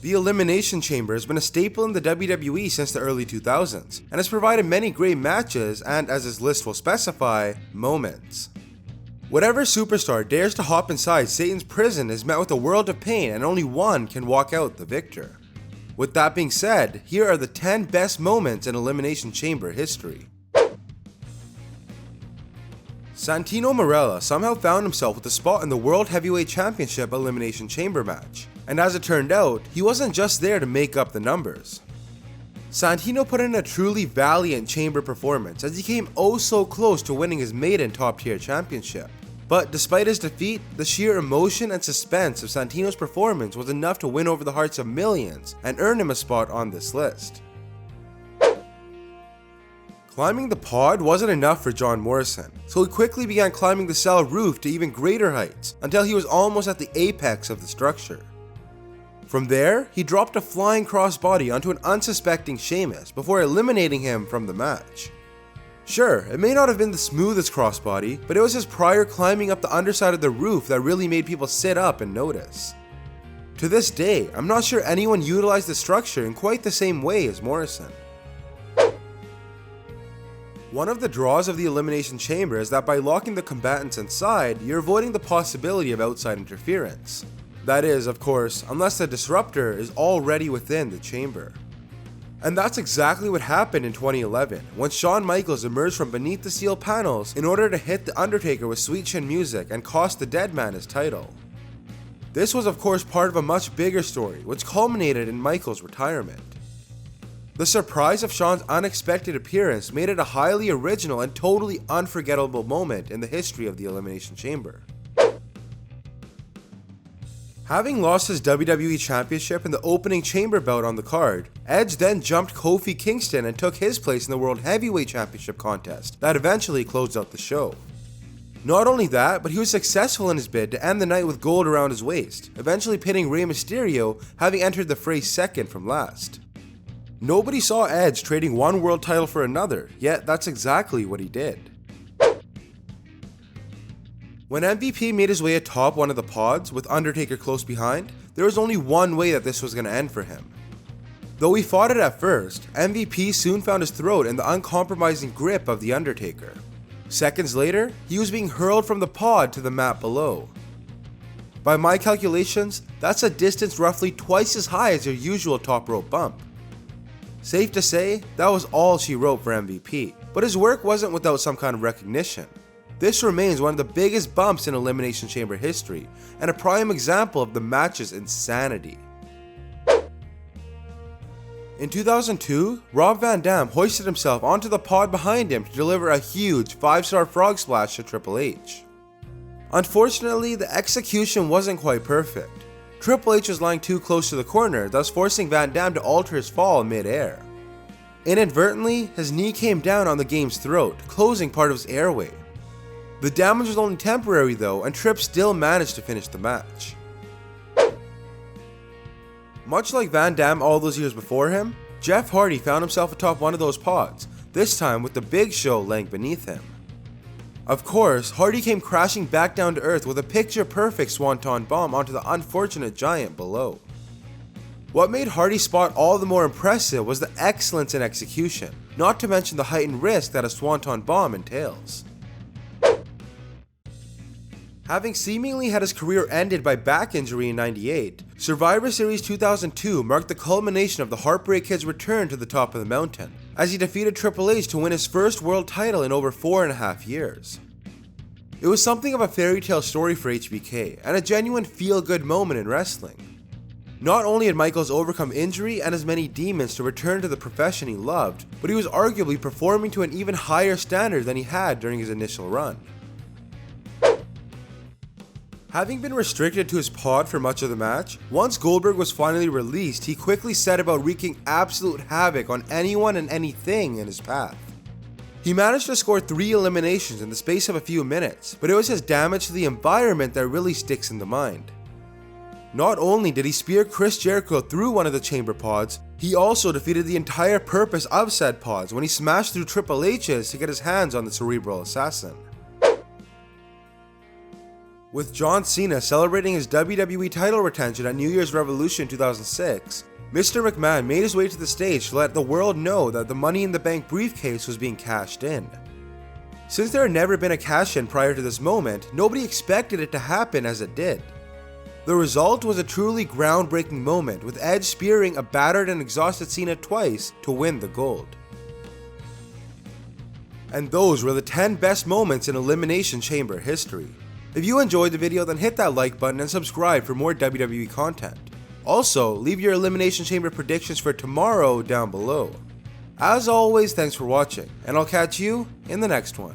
The Elimination Chamber has been a staple in the WWE since the early 2000s, and has provided many great matches and, as his list will specify, moments. Whatever superstar dares to hop inside Satan's prison is met with a world of pain, and only one can walk out the victor. With that being said, here are the 10 best moments in Elimination Chamber history. Santino Marella somehow found himself with a spot in the World Heavyweight Championship Elimination Chamber match, and as it turned out, he wasn't just there to make up the numbers. Santino put in a truly valiant chamber performance as he came oh so close to winning his maiden top tier championship. But despite his defeat, the sheer emotion and suspense of Santino's performance was enough to win over the hearts of millions and earn him a spot on this list. Climbing the pod wasn't enough for John Morrison, so he quickly began climbing the cell roof to even greater heights until he was almost at the apex of the structure. From there, he dropped a flying crossbody onto an unsuspecting Sheamus before eliminating him from the match. Sure, it may not have been the smoothest crossbody, but it was his prior climbing up the underside of the roof that really made people sit up and notice. To this day, I'm not sure anyone utilized the structure in quite the same way as Morrison. One of the draws of the Elimination Chamber is that by locking the combatants inside, you're avoiding the possibility of outside interference. That is, of course, unless the disruptor is already within the chamber. And that's exactly what happened in 2011, when Shawn Michaels emerged from beneath the steel panels in order to hit the Undertaker with sweet chin music and cost the Dead Man his title. This was of course part of a much bigger story, which culminated in Michaels' retirement. The surprise of Shawn's unexpected appearance made it a highly original and totally unforgettable moment in the history of the Elimination Chamber. Having lost his WWE Championship in the opening chamber bout on the card, Edge then jumped Kofi Kingston and took his place in the World Heavyweight Championship contest that eventually closed out the show. Not only that, but he was successful in his bid to end the night with gold around his waist, eventually pinning Rey Mysterio, having entered the fray second from last. Nobody saw Edge trading one world title for another, yet that's exactly what he did. When MVP made his way atop one of the pods, with Undertaker close behind, there was only one way that this was going to end for him. Though he fought it at first, MVP soon found his throat in the uncompromising grip of the Undertaker. Seconds later, he was being hurled from the pod to the mat below. By my calculations, that's a distance roughly twice as high as your usual top rope bump. Safe to say, that was all she wrote for MVP, but his work wasn't without some kind of recognition. This remains one of the biggest bumps in Elimination Chamber history, and a prime example of the match's insanity. In 2002, Rob Van Dam hoisted himself onto the pod behind him to deliver a huge 5-star frog splash to Triple H. Unfortunately, the execution wasn't quite perfect. Triple H was lying too close to the corner, thus forcing Van Dam to alter his fall mid-air. Inadvertently, his knee came down on the game's throat, closing part of his airway. The damage was only temporary though, and Tripp still managed to finish the match. Much like Van Dam all those years before him, Jeff Hardy found himself atop one of those pods, this time with the Big Show laying beneath him. Of course, Hardy came crashing back down to earth with a picture-perfect swanton bomb onto the unfortunate giant below. What made Hardy's spot all the more impressive was the excellence in execution, not to mention the heightened risk that a swanton bomb entails. Having seemingly had his career ended by back injury in '98, Survivor Series 2002 marked the culmination of the Heartbreak Kid's return to the top of the mountain, as he defeated Triple H to win his first world title in over 4.5 years. It was something of a fairy tale story for HBK, and a genuine feel-good moment in wrestling. Not only had Michaels overcome injury and his many demons to return to the profession he loved, but he was arguably performing to an even higher standard than he had during his initial run. Having been restricted to his pod for much of the match, once Goldberg was finally released, he quickly set about wreaking absolute havoc on anyone and anything in his path. He managed to score 3 eliminations in the space of a few minutes, but it was his damage to the environment that really sticks in the mind. Not only did he spear Chris Jericho through one of the chamber pods, he also defeated the entire purpose of said pods when he smashed through Triple H's to get his hands on the Cerebral Assassin. With John Cena celebrating his WWE title retention at New Year's Revolution 2006, Mr. McMahon made his way to the stage to let the world know that the Money in the Bank briefcase was being cashed in. Since there had never been a cash-in prior to this moment, nobody expected it to happen as it did. The result was a truly groundbreaking moment, with Edge spearing a battered and exhausted Cena twice to win the gold. And those were the 10 best moments in Elimination Chamber history. If you enjoyed the video, then hit that like button and subscribe for more WWE content. Also, leave your Elimination Chamber predictions for tomorrow down below. As always, thanks for watching, and I'll catch you in the next one.